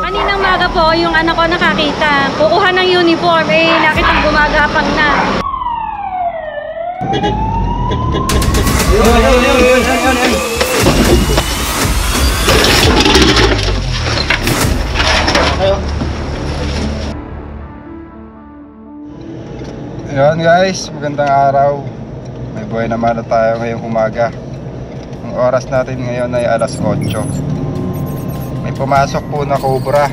Kaninang maga po yung anak ko nakakita. Kukuha ng uniform, nakitang gumagapang na. Ayan guys, magandang araw. May buhay naman na tayo ngayong umaga. Ang oras natin ngayon ay alas 8. May pumasok po na cobra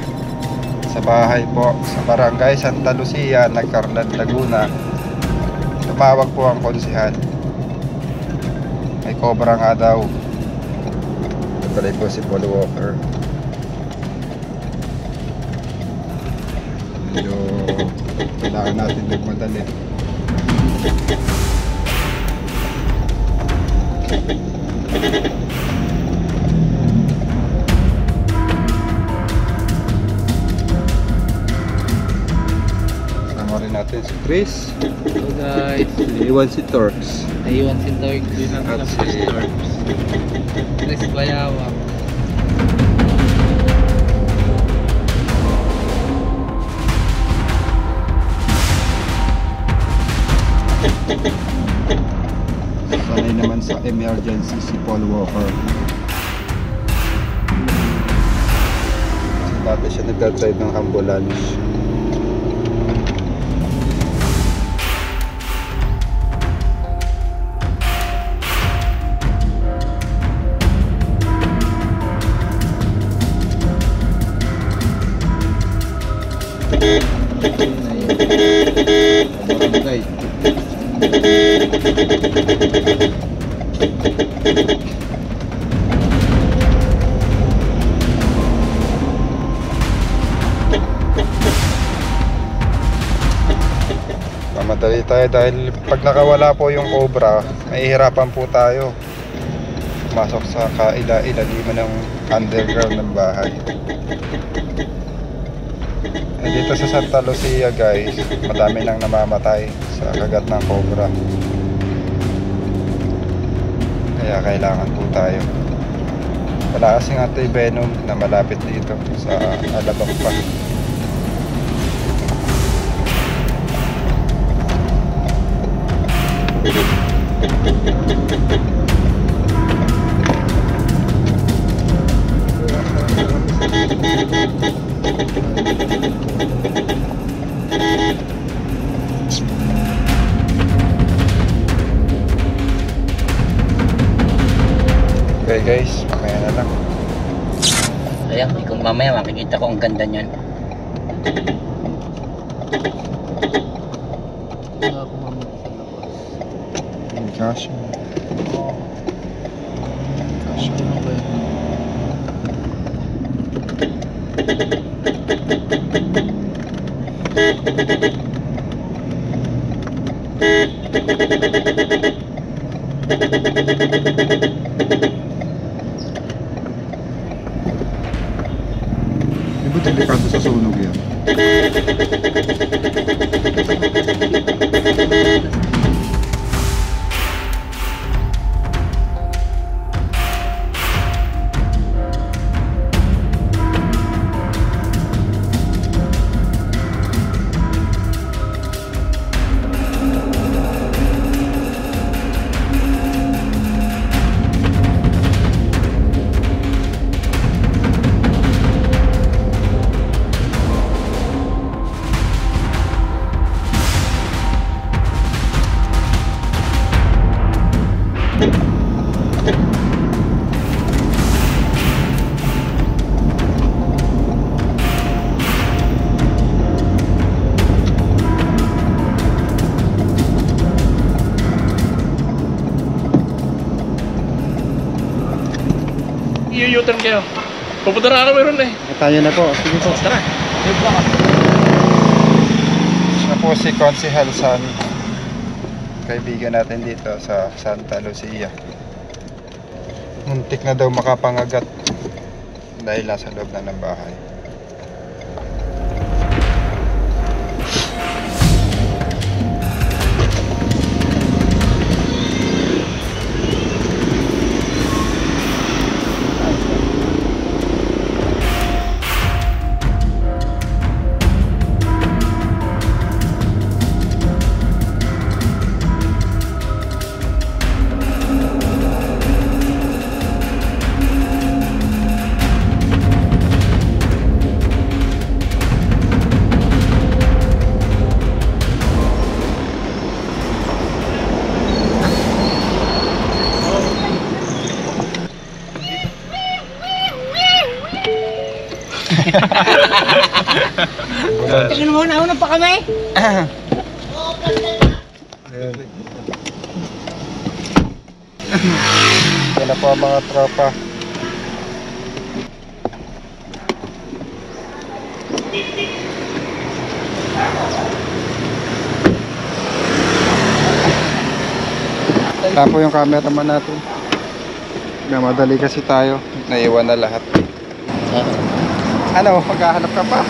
sa bahay po sa barangay Santa Lucia, Nagcarlan, Laguna. Tumawag po ang konsehal. May cobra nga daw. Ito pala po si Paul Walker. Medyo kailangan natin magmadali. Sama rin natin si Chris. Hello guys. Iwan si Torx. Naiwan si Torx. At si Chris Bayawak. sanay naman sa emergency si Paul Walker. Dati siya nagdadrive ng ambulance. Barangay. Mamadali tayo dahil pag nakawala po yung cobra, mahihirapan po tayo masok sa kaila-ilalim ng underground ng bahay. Dito sa Santa Lucia guys, madami nang namamatay sa kagat ng cobra. Kaya kailangan po tayo. Wala kasing anti-venom na malapit dito sa Alabang pa. Okay guys, mamaya na lang. Ayan, kung mamaya makikita ko ang ganda niyan. Kasha. Kasha. Di ba delikado sa sunog yan? I-U-turn kayo. Pupunta na kami ron eh. Tayo na po. Sige po. Tara. Siya po si Konsehal San, kaibigan natin dito sa Santa Lucia. Muntik na daw makapangagat dahil nasa loob na ng bahay. Tingnan mo, nauna pa kami. Yan na po ang mga tropa. Wala po yung cameraman natin. Namadali kasi tayo. Naiwan na lahat. Ano, maghahanap ka pa?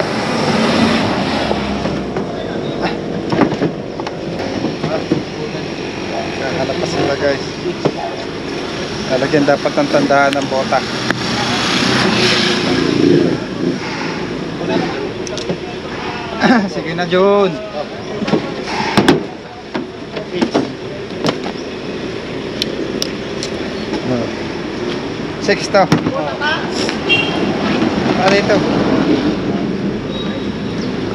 Maghahanap pa sila guys. Lalagyan dapat ng tandaan ng bota. Sige na Jun. Six to. Ano ito?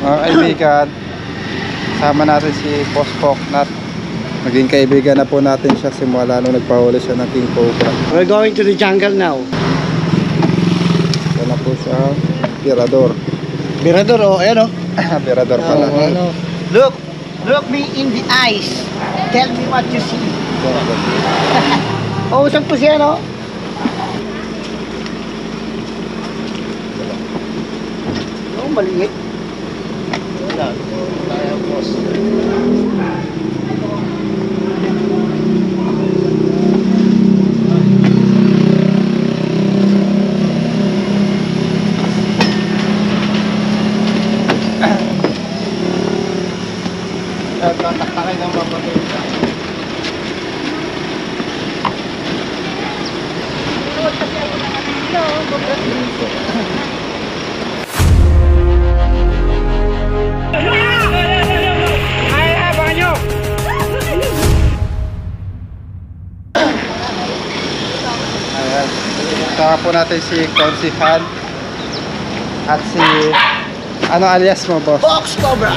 Mga kaibigan, sama natin si Boss Poknat. Naging kaibigan na po natin siya simula nung nagpahuli siya ng King Cobra. We're going to the jungle now. Ito na po siya, Pirador. Mirador, oh, ayan, oh. Pirador pala. Look me in the eyes. Tell me what you see. Oh, usap po siya, no? Oh, maliit. Wala. Tayo, boss. Tataktakin ng mapatay ka. Ayan. Saka po natin si Consihan at si ano alias mo, boss? Box Cobra.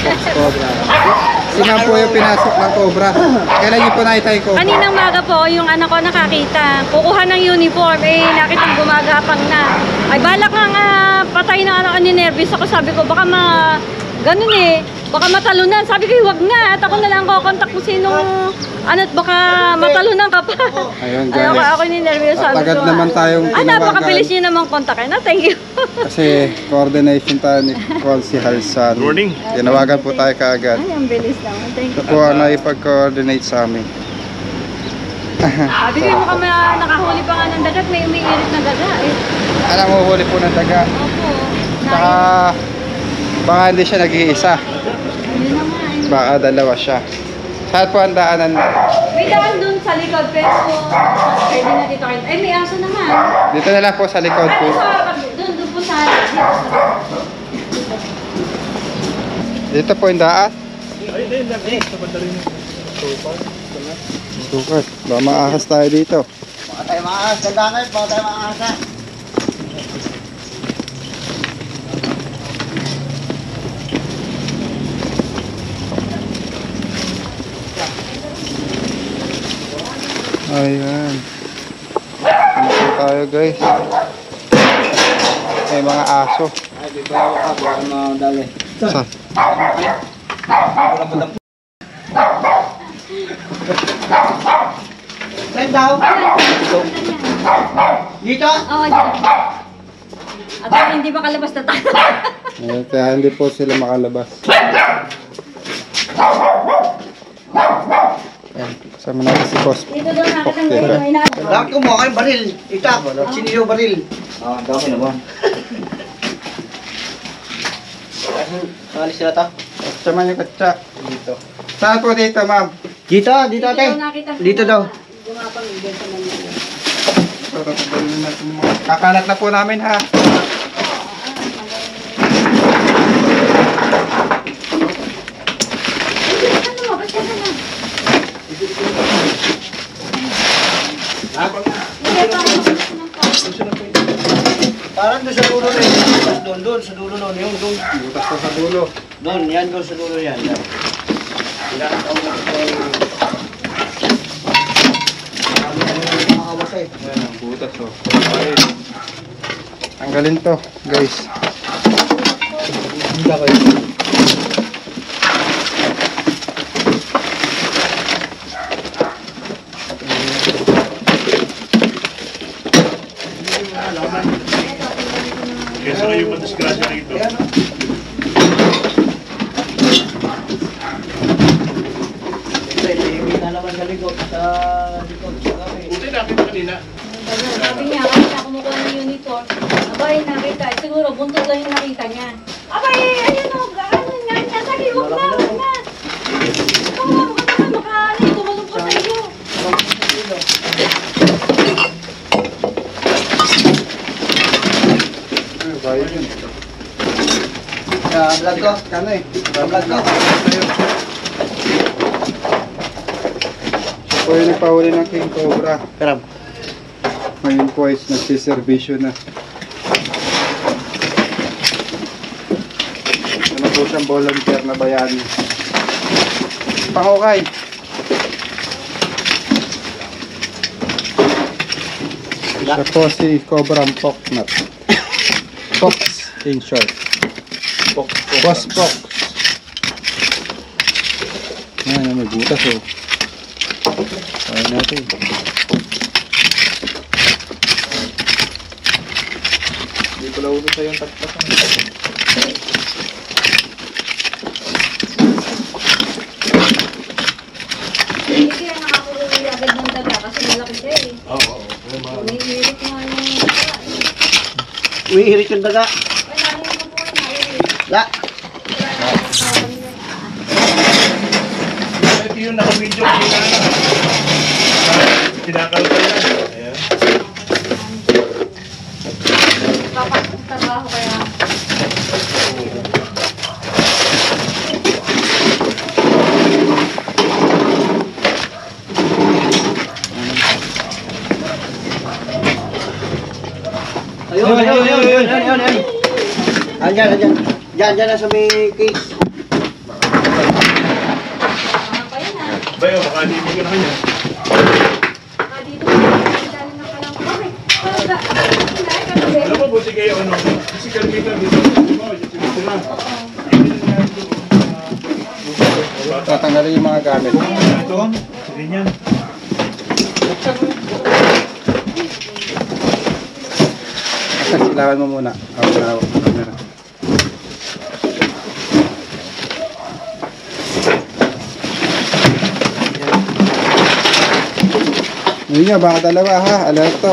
Box Cobra. Sino po yung pinasok ng Cobra? Kailan niyo po nakita yung Cobra? Kaninang maga po, yung anak ko nakakita. Kukuha ng uniform, nakitang gumagapang na. Ay, balak nga patay na anak ko, ninervous ako. Sabi ko, baka ganun baka matalunan. Sabi ko, huwag nga. At ako na lang kokontak kung sinong, baka matalunan ka pa. Ayun Ay, guys. ako ninervous. Sabi Tagad ko, naman tayong napakabilis niyo naman kontakin. Thank you. Kasi coordination tayo ni Consi Halsan. Good morning. Tinawagan po tayo kaagad. Ay, ang bilis naman. Thank Ito you. po ang naipag-coordinate sa amin. Sabi ko, mukhang nakahuli pa nga ng dagat. May umiirit na daga. Alam mo, huli po ng daga. Opo. Saka, baka hindi siya nag-iisa. Yun naman. Baka dalawa siya. Saan po ang daanan? May daan dun sa likod, pero pwede na dito kayo. Eh, may aso naman. Dito na lang po sa likod po. Doon po sa Dito po yung daan. Ay, hindi. Sa bandali mo. Sukat. Baka maahas tayo dito. Baka tayo maahas. Ganda kayo, baka tayo maahas. Ayan. Dito tayo guys. May mga aso. Ay, di ba ako ka? Baka madali. Sa? Saan daw? Dito? Oo, dyan. At hindi makalabas na tayo. Ayan, kaya hindi po sila makalabas. Ayan. Kasama natin si Boss. Dito daw nakatang Okay. may inaano. Bakit kumuha kayo baril? Itak. Sinilo baril. Ah, ang dami naman. Alis sila ta? Kasama yung katsa. Dito. Saan po dito, ma'am? Dito, dito ate. Dito daw. Gumapang dyan sa Manila. Kakalat na po namin ha. Ano mo? Ba't ka na? Hindi pa ako Parang doon sa dulo rin. Doon, sa dulo nun. Yung doon. Butas ko sa dulo. Doon, yan doon sa dulo yan. butas oh. Ayun. Tanggalin to, guys. Hindi ako yun. Kesa kayo madisgrasya rito. Buti nakita kanina. Sabi niya, kasi siya kumukuha ng uniform. Abay, nakita. Siguro, buntot lang yung nakita niya. Abay, ayun o, ano nga niya. Sabi, huwag na, huwag na. Ikaw nga, makakala, tumulong po sa iyo. Ano, bayo yun. Vlog ko. Kano eh. Vlog ko. Siya po yung nagpahuli ng King Cobra. Karam. Ngayon po ay nagsiservisyo na. Ano po siyang volunteer na bayani. Pangukay. Siya po si Cobra Poknut. Fox in short. Boss Fox. Yan, may butas oh. Kaya natin. Hindi pala ulo sa'yo yung tagpasan. Hindi kaya nakakuloy agad ng daga kasi malaki siya eh. Oo. Umiirit nga yung daga eh. Umihirit yung daga. Ay, narinig ko po na naiirit. La. Ito yung naka-video kanina na. Kinakalpa yan. Ayan. Papasok sa trabaho kaya. Ayun. Andyan. Diyan na sa may case. Ano pa yan ah? Bayo, baka hindi mo ka na kanya. Baka dito dali na palang kami. Talaga. Kinain ka na Alam mo, buti kayo ano, physical meter dito. Dito na. Tatanggalin yung mga gamit. Ito, sige niyan. Silawan mo muna. Hawak mo camera. Yun nga, baka dalawa ha. Alerto.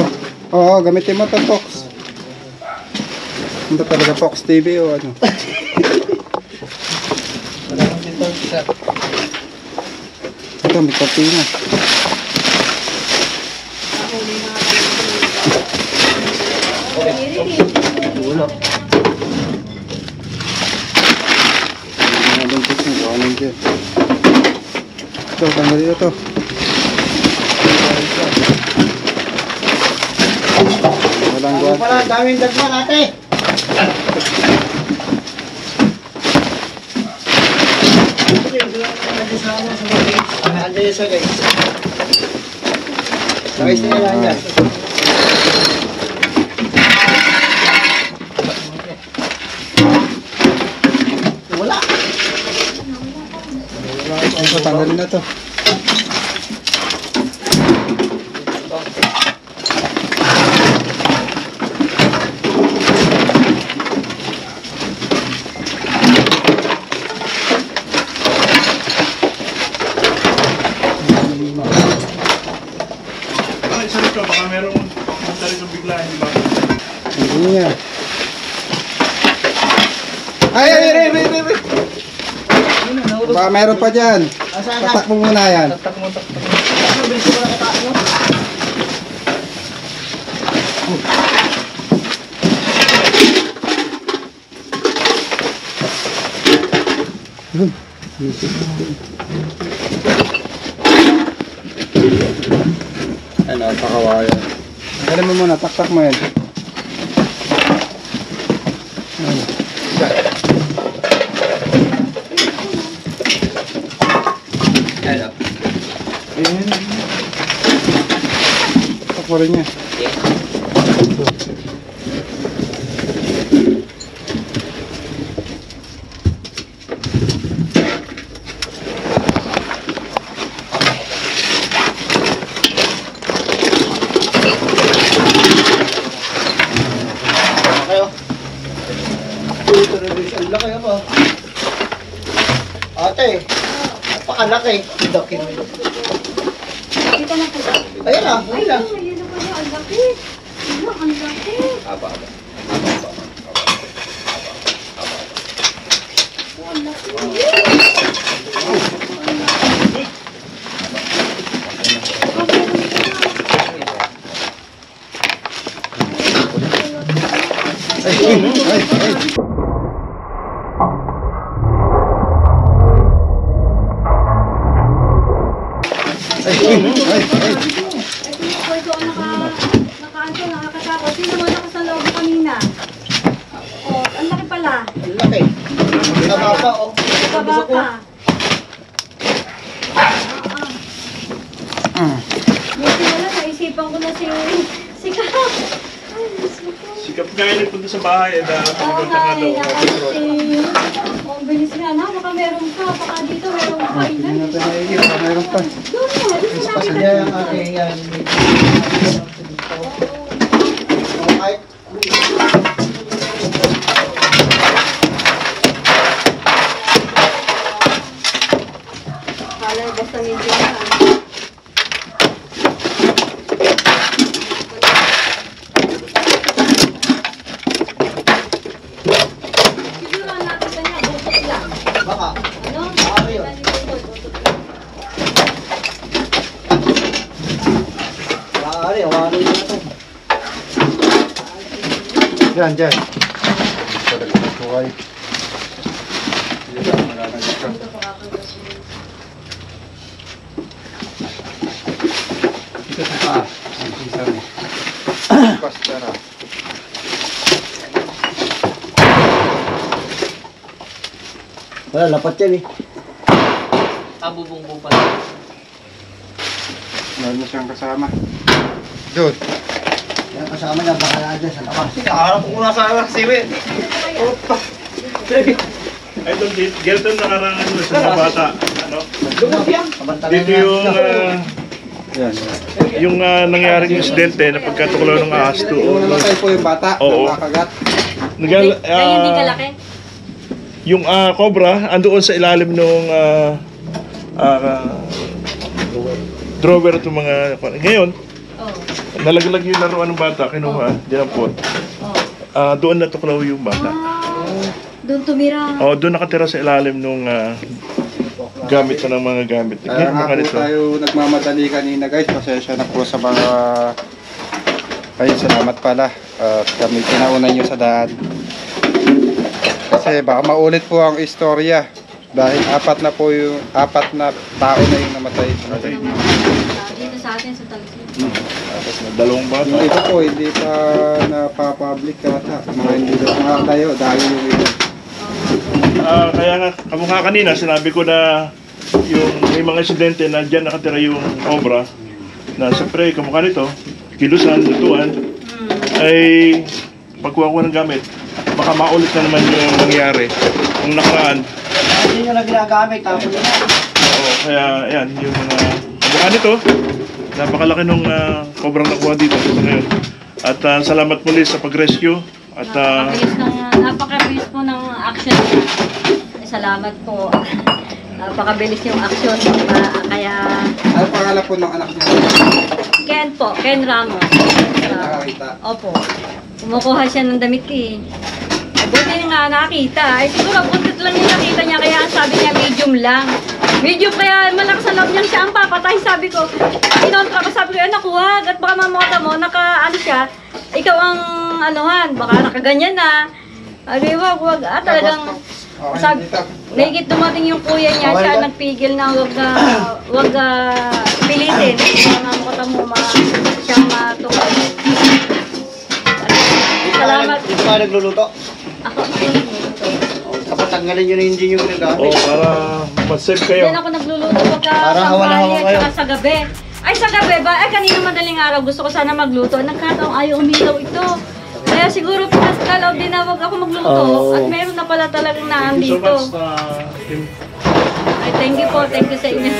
Oo, gamitin mo to Fox. Ano talaga Fox TV o ano? Ito, may kortina. Mga buntis mo, gawa lang dyan. Ito, tanggalin ito. Walang Ano gawa. pala, daming dagman ate. Andyan sa guys. Guys, nila lang yan. Wala. Ito, tanggalin na to. Isa rito, baka merong punta rito bigla, hindi ba? Hindi niya. Ay! Baka meron pa dyan. Asan Tatak mo muna yan. Ano, bilis ko na kataas mo? Ano, pakawayan. Tanggalin mo muna, taktak mo yan. Ano? mo rin yan. Kayo. Ito na rin siya. Laki ako. Ate, napakalaki. Laki mo yun. Kita na po. Ayan na, Ay, ayan na. ayun na pala. Ang laki. Ano, ang laki. Ang laki. Pwede ako naka-ano, nakakatakot. Sino mo lakas ng loob kanina? Oh, ang laki pala. Ang laki. Taba pa, oh. Baba pa. Buti wala, naisipan ko na si Kap. Ay, Sikap nga yun punta sa bahay. oo nga, nakakasi. Oh, bilis nga na, baka meron ka. Baka dito meron ka. Hindi natin naigil. Mayroon pa. Doon nga, dito sa amin. Yan, ate, yan. Kahit Kala, basta medyo na. Siguro ang nakita niya, butot lang. baka. Ano? Baka yun. Butot lang. Maaari, awarin na ito. Diyan, diyan. Ito na kukuhay. Dito, malalagay ka. Ito sa taas. Ang isa mo. Basta na. Wala, lapat yan eh. Abubong-bong pala. Meron na siyang kasama. Doon. Yan kasama niya, baka na dyan sa labas. Nakaharap ko na sa siwi. Ay, itong Gelton nakarangan mo sa mga bata. Ano? Kabantalan Dito yung yung nangyaring insidente na pagkatuklaw ng ahas Yung doon. namatay po yung bata. Oo. Nakagat. Kaya hindi kalaki? Yung cobra andoon sa ilalim ng drawer itong mga ngayon Oo. nalaglag yung laruan ng bata kinuha dinampot Oo. doon natuklaw yung bata Doon tumira. doon nakatira sa ilalim ng gamit na ng mga gamit Kaya nga po tayo nagmamadali kanina guys. Pasensya na po sa mga... Ay, salamat pala. At kami pinauna nyo sa daan. Kasi baka maulit po ang istorya. Dahil apat na tao na yung namatay. Dito sa atin sa Talsik. tapos na dalawang bata Yung iba po, hindi pa napapublic kata. Mga hindi na nakatayo dahil yung iba. kaya nga kamukha kanina sinabi ko na yung may mga insidente na dyan nakatira yung cobra na siyempre kamukha nito kilusan, lutuan ay pagkuha ko ng gamit baka maulit na naman yung nangyari kung nakaraan. Hindi nyo na ginagamit, tapos yun. Oo, kaya ayan yung mga kamukha nito napakalaki nung cobrang nakuha dito sa ngayon at salamat muli sa pag-rescue at Napakabilis po ng action niya. Salamat po. Napakabilis yung action. Kaya Ano pangalan po ng anak niya? Ken po, Ken Ramos. Nakakita. Opo. Kumukuha siya ng damit eh. Buti nga nakita. Ay siguro buntot lang yung nakita niya kaya ang sabi niya medium lang. Medium kaya malakas ang loob niya siya ang papatay. Sabi ko, kinontra ko sabi ko, nakuha. At baka mamota mo, ano siya, ikaw ang anuhan, baka nakaganyan na. Ay, wag. Talagang, sabi, nahigit dumating yung kuya niya, siya nagpigil na wag pilitin. Baka mamota mo, siya matukod. Salamat. Ito ka nagluluto. Ako, Kapag tanggalin nyo na yung engine yung ginagamit. para mag-save kayo. Diyan ako nagluluto pagka Para hawala-hawa tanghali at kayo. saka sa gabi. Ay, sa gabi ba? Ay, kanina madaling araw gusto ko sana magluto. Nagkataong ayaw umilaw ito. Kaya siguro pinasalaw din na wag ako magluto. At meron na pala talagang naan Thank you so dito. much, Kim. Ay, thank you po. Thank you sa inyo.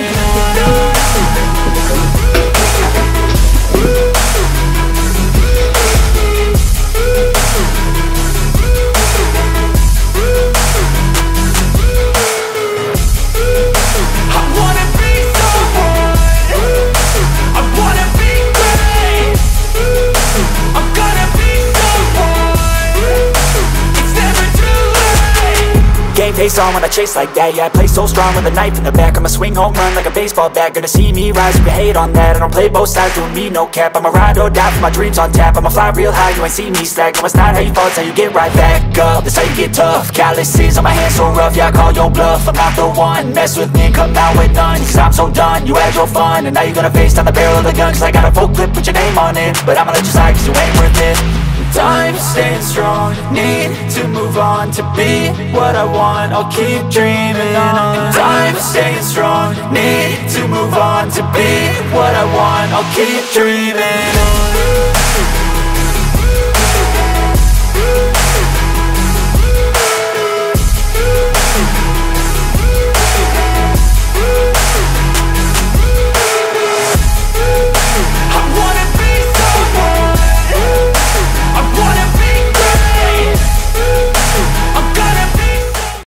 Game face on when I chase like that. Yeah, I play so strong with a knife in the back. I'ma swing home run like a baseball bat. Gonna see me rise if you hate on that. I don't play both sides, doing me no cap. I'ma ride or die for my dreams on tap. I'ma fly real high, you ain't see me slack. No, it's not how you fall, it's how you get right back up. That's how you get tough. Calluses on my hands so rough, yeah, I call your bluff. I'm not the one, mess with me and come out with none. Cause I'm so done, you had your fun. And now you're gonna face down the barrel of the gun. Cause I got a full clip, put your name on it. But I'ma let you slide cause you ain't worth it. Time staying strong, need to move on to be what I want, I'll keep dreaming on. Time staying strong, need to move on to be what I want, I'll keep dreaming on.